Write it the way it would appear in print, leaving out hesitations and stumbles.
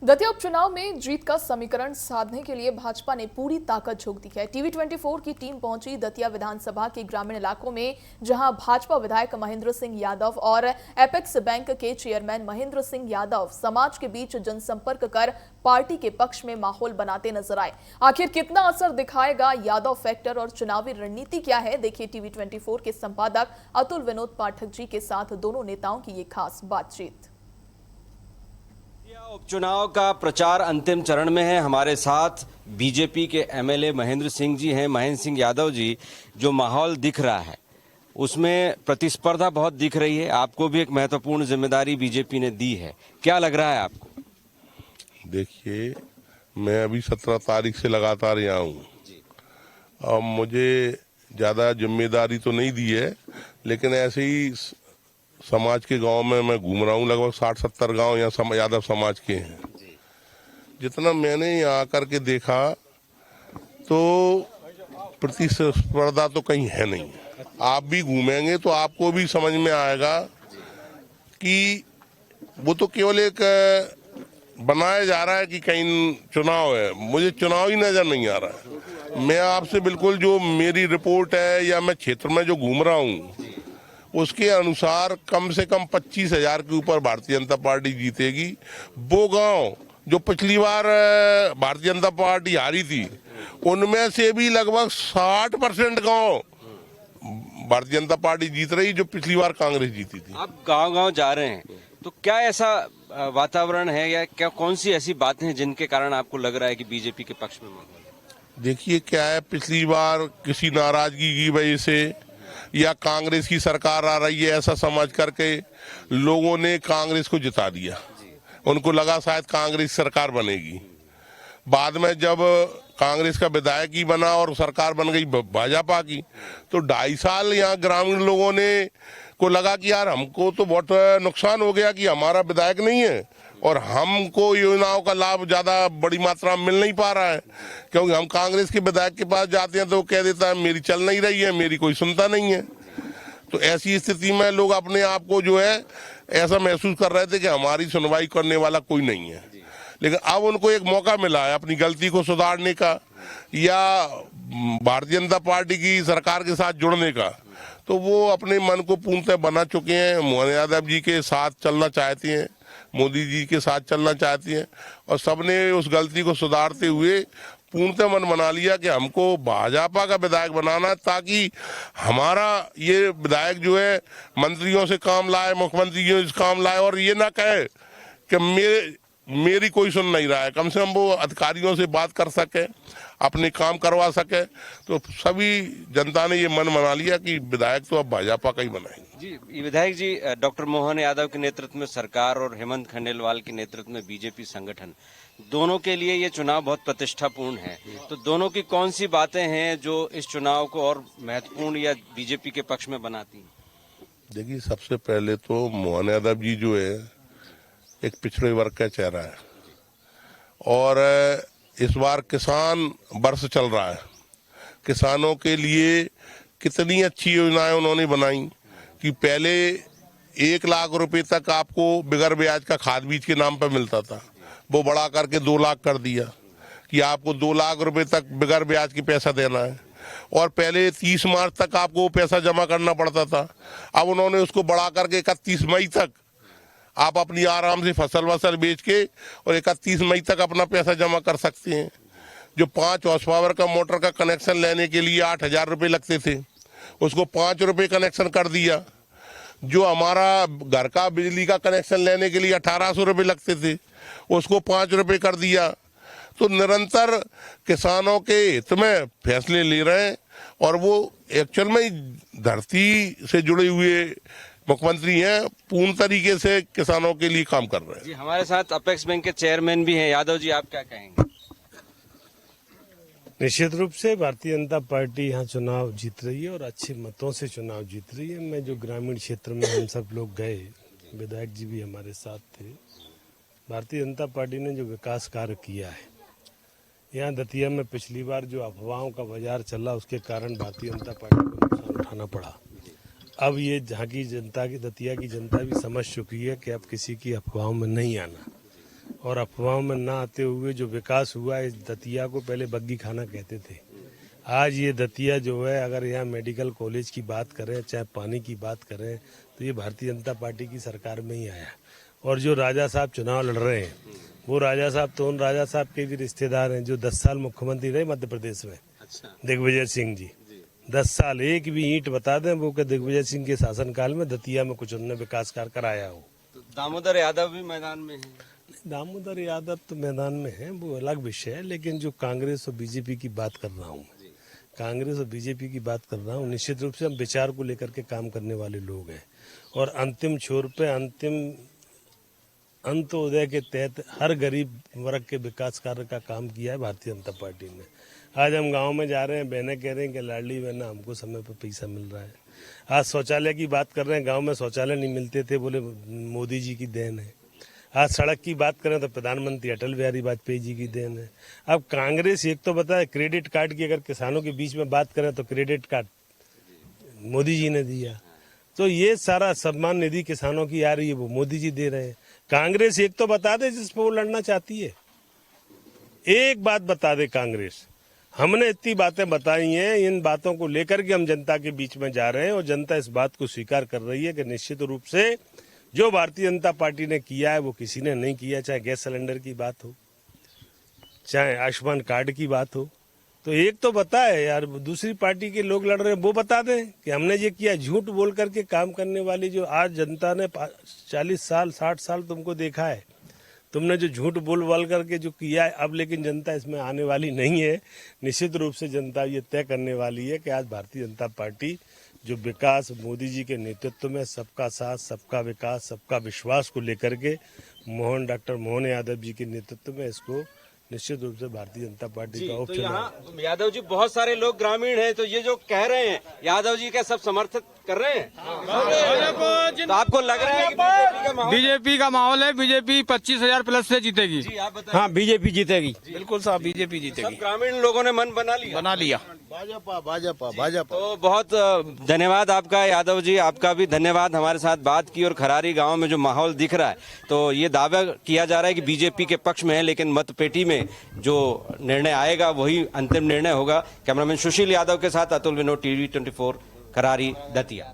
दतिया उपचुनाव में जीत का समीकरण साधने के लिए भाजपा ने पूरी ताकत झोंक दी है। टीवी 24 की टीम पहुंची दतिया विधानसभा के ग्रामीण इलाकों में, जहां भाजपा विधायक महेंद्र सिंह यादव और एपेक्स बैंक के चेयरमैन महेंद्र सिंह यादव समाज के बीच जनसंपर्क कर पार्टी के पक्ष में माहौल बनाते नजर आए। आखिर कितना असर दिखाएगा यादव फैक्टर और चुनावी रणनीति क्या है, देखिए टीवी 24 के संपादक अतुल विनोद पाठक जी के साथ दोनों नेताओं की ये खास बातचीत। उपचुनाव का प्रचार अंतिम चरण में है। हमारे साथ बीजेपी के एमएलए महेंद्र सिंह जी हैं, महेंद्र सिंह यादव जी। जो माहौल दिख रहा है उसमें प्रतिस्पर्धा बहुत दिख रही है। आपको भी एक महत्वपूर्ण जिम्मेदारी बीजेपी ने दी है, क्या लग रहा है आपको? देखिए, मैं अभी 17 तारीख से लगातार यहाँ हूँ और मुझे ज़्यादा जिम्मेदारी तो नहीं दी है, लेकिन ऐसे ही समाज के गांव में मैं घूम रहा हूँ। लगभग 60-70 गांव यहाँ यादव समाज के हैं। जितना मैंने यहाँ आकर के देखा तो प्रतिस्पर्धा तो कहीं है नहीं। आप भी घूमेंगे तो आपको भी समझ में आएगा कि वो तो केवल एक बनाया जा रहा है कि कहीं चुनाव है। मुझे चुनाव ही नजर नहीं आ रहा है। मैं आपसे बिल्कुल जो मेरी रिपोर्ट है या मैं क्षेत्र में जो घूम रहा हूँ उसके अनुसार कम से कम 25,000 के ऊपर भारतीय जनता पार्टी जीतेगी। वो गांव जो पिछली बार भारतीय जनता पार्टी हारी थी उनमें से भी लगभग 60% गांव भारतीय जनता पार्टी जीत रही, जो पिछली बार कांग्रेस जीती थी। आप गांव-गांव जा रहे हैं तो क्या ऐसा वातावरण है या क्या कौन सी ऐसी बातें हैं जिनके कारण आपको लग रहा है कि बीजेपी के पक्ष में माहौल है? देखिए, क्या है, पिछली बार किसी नाराजगी की वजह से या कांग्रेस की सरकार आ रही है ऐसा समझ करके लोगों ने कांग्रेस को जिता दिया। उनको लगा शायद कांग्रेस सरकार बनेगी। बाद में जब कांग्रेस का विधायक ही बना और सरकार बन गई भाजपा की, तो 2.5 साल यहाँ ग्रामीण लोगों ने को लगा कि यार हमको तो बहुत नुकसान हो गया कि हमारा विधायक नहीं है और हमको योजनाओं का लाभ ज्यादा बड़ी मात्रा में मिल नहीं पा रहा है, क्योंकि हम कांग्रेस के विधायक के पास जाते हैं तो वो कह देता है मेरी चल नहीं रही है, मेरी कोई सुनता नहीं है। तो ऐसी स्थिति में लोग अपने आप को जो है ऐसा महसूस कर रहे थे कि हमारी सुनवाई करने वाला कोई नहीं है। लेकिन अब उनको एक मौका मिला है अपनी गलती को सुधारने का या भारतीय जनता पार्टी की सरकार के साथ जुड़ने का, तो वो अपने मन को पूर्णतः बना चुके हैं। मोहन यादव जी के साथ चलना चाहती हैं, मोदी जी के साथ चलना चाहती हैं और सबने उस गलती को सुधारते हुए पूर्णतः मन बना लिया कि हमको भाजपा का विधायक बनाना है, ताकि हमारा ये विधायक जो है मंत्रियों से काम लाए, मुख्यमंत्री से काम लाए और ये ना कहे कि मेरी कोई सुन नहीं रहा है। कम से कम वो अधिकारियों से बात कर सके, अपने काम करवा सके। तो सभी जनता ने ये मन बना लिया कि विधायक तो अब भाजपा का ही बनाएंगे। जी विधायक जी, डॉक्टर मोहन यादव के नेतृत्व में सरकार और हेमंत खंडेलवाल के नेतृत्व में बीजेपी संगठन, दोनों के लिए ये चुनाव बहुत प्रतिष्ठापूर्ण है। तो दोनों की कौन सी बातें हैं जो इस चुनाव को और महत्वपूर्ण या बीजेपी के पक्ष में बनाती हैं? देखिए, सबसे पहले तो मोहन यादव जी जो है एक पिछड़े वर्ग का चेहरा है और इस बार किसान वर्ष चल रहा है। किसानों के लिए कितनी अच्छी योजनाएं उन्होंने बनाई कि पहले 1 लाख रुपए तक आपको बगैर ब्याज का खाद बीज के नाम पर मिलता था, वो बढ़ा करके 2 लाख कर दिया कि आपको 2 लाख रुपए तक बगैर ब्याज की पैसा देना है। और पहले 30 मार्च तक आपको पैसा जमा करना पड़ता था, अब उन्होंने उसको बढ़ा करके 31 मई तक आप अपनी आराम से फसल बेच के और 31 मई तक अपना पैसा जमा कर सकते हैं। जो 5 हॉर्स पावर का मोटर का कनेक्शन लेने के लिए 8,000 रुपये लगते थे, उसको 5 रुपये कनेक्शन कर दिया। जो हमारा घर का बिजली का कनेक्शन लेने के लिए 1,800 रुपये लगते थे, उसको 5 रुपये कर दिया। तो निरंतर किसानों के हित में फैसले ले रहे हैं और वो एक्चुअल में धरती से जुड़े हुए मुख्यमंत्री हैं, पूर्ण तरीके से किसानों के लिए काम कर रहे हैं। जी, हमारे साथ अपेक्स बैंक के चेयरमैन भी हैं। यादव जी, आप क्या कहेंगे? निश्चित रूप से भारतीय जनता पार्टी यहाँ चुनाव जीत रही है और अच्छे मतों से चुनाव जीत रही है। मैं जो ग्रामीण क्षेत्र में हम सब लोग गए, विधायक जी भी हमारे साथ थे। भारतीय जनता पार्टी ने जो विकास कार्य किया है यहाँ दतिया में, पिछली बार जो अफवाहों का बाजार चला उसके कारण भारतीय जनता पार्टी को नुकसान उठाना पड़ा। अब ये जहाँ की जनता की, दतिया की जनता भी समझ चुकी है कि अब किसी की अफवाहों में नहीं आना। और अफवाहों में ना आते हुए जो विकास हुआ है, इस दतिया को पहले बग्गी खाना कहते थे। आज ये दतिया जो है, अगर यहाँ मेडिकल कॉलेज की बात करें, चाहे पानी की बात करें, तो ये भारतीय जनता पार्टी की सरकार में ही आया। और जो राजा साहब चुनाव लड़ रहे हैं, वो राजा साहब तो उन राजा साहब के भी रिश्तेदार हैं जो 10 साल मुख्यमंत्री रहे मध्य प्रदेश में। दिग्विजय सिंह जी 10 साल, एक भी ईंट बता दें वो कि दिग्विजय सिंह के शासनकाल में दतिया में कुछ उन्होंने विकास कार्य कराया हो। तो दामोदर यादव भी मैदान में है। दामोदर यादव तो मैदान में है, वो अलग विषय है। लेकिन जो कांग्रेस और बीजेपी की बात कर रहा हूँ, कांग्रेस और बीजेपी की बात कर रहा हूँ, निश्चित रूप से हम विचार को लेकर के काम करने वाले लोग हैं। और अंतिम छोर पे अंतिम अंत्योदय के तहत हर गरीब वर्ग के विकास कार्य का काम किया है भारतीय जनता पार्टी ने। आज हम गांव में जा रहे हैं, बहनें कह रहे हैं कि लाडली बहना हमको समय पर पैसा मिल रहा है। आज शौचालय की बात कर रहे हैं, गांव में शौचालय नहीं मिलते थे, बोले मोदी जी की देन है। आज सड़क की बात करें तो प्रधानमंत्री अटल बिहारी वाजपेयी जी की देन है। अब कांग्रेस एक तो बताए क्रेडिट कार्ड की, अगर किसानों के बीच में बात करें तो क्रेडिट कार्ड मोदी जी ने दिया। तो ये सारा सम्मान निधि किसानों की आ रही है, वो मोदी जी दे रहे हैं। कांग्रेस एक तो बता दे जिस पर वो लड़ना चाहती है, एक बात बता दे कांग्रेस। हमने इतनी बातें बताई हैं, इन बातों को लेकर के हम जनता के बीच में जा रहे हैं और जनता इस बात को स्वीकार कर रही है कि निश्चित रूप से जो भारतीय जनता पार्टी ने किया है वो किसी ने नहीं किया। चाहे गैस सिलेंडर की बात हो, चाहे आयुष्मान कार्ड की बात हो, तो एक तो बता है यार, दूसरी पार्टी के लोग लड़ रहे हैं वो बता दें कि हमने ये किया। झूठ बोल करके काम करने वाली जो आज जनता ने 40 साल 60 साल तुमको देखा है, तुमने जो झूठ बोल बोल करके जो किया है, अब लेकिन जनता इसमें आने वाली नहीं है। निश्चित रूप से जनता ये तय करने वाली है कि आज भारतीय जनता पार्टी जो विकास मोदी जी के नेतृत्व में सबका साथ, सबका विकास, सबका विश्वास को लेकर के डॉक्टर मोहन यादव जी के नेतृत्व में इसको निश्चित रूप से भारतीय जनता पार्टी का तो उपचुनाव। यहाँ यादव जी बहुत सारे लोग ग्रामीण हैं, तो ये जो कह रहे हैं यादव जी का सब समर्थन कर रहे हैं। तो आपको लग रहा है कि बीजेपी का माहौल है, बीजेपी 25,000 प्लस से जीतेगी। जी आप बताइए। हाँ, बीजेपी जीतेगी, बिल्कुल साहब बीजेपी सब जीतेगी। ग्रामीण लोगों ने मन बना लिया। भाजपा भाजपा भाजपा। तो बहुत धन्यवाद आपका यादव जी, आपका भी धन्यवाद हमारे साथ बात की। और खरारी गांव में जो माहौल दिख रहा है, तो ये दावा किया जा रहा है कि बीजेपी के पक्ष में है, लेकिन मतपेटी में जो निर्णय आएगा वही अंतिम निर्णय होगा। कैमरामैन सुशील यादव के साथ अतुल विनोद, TV 24 खरारी दतिया।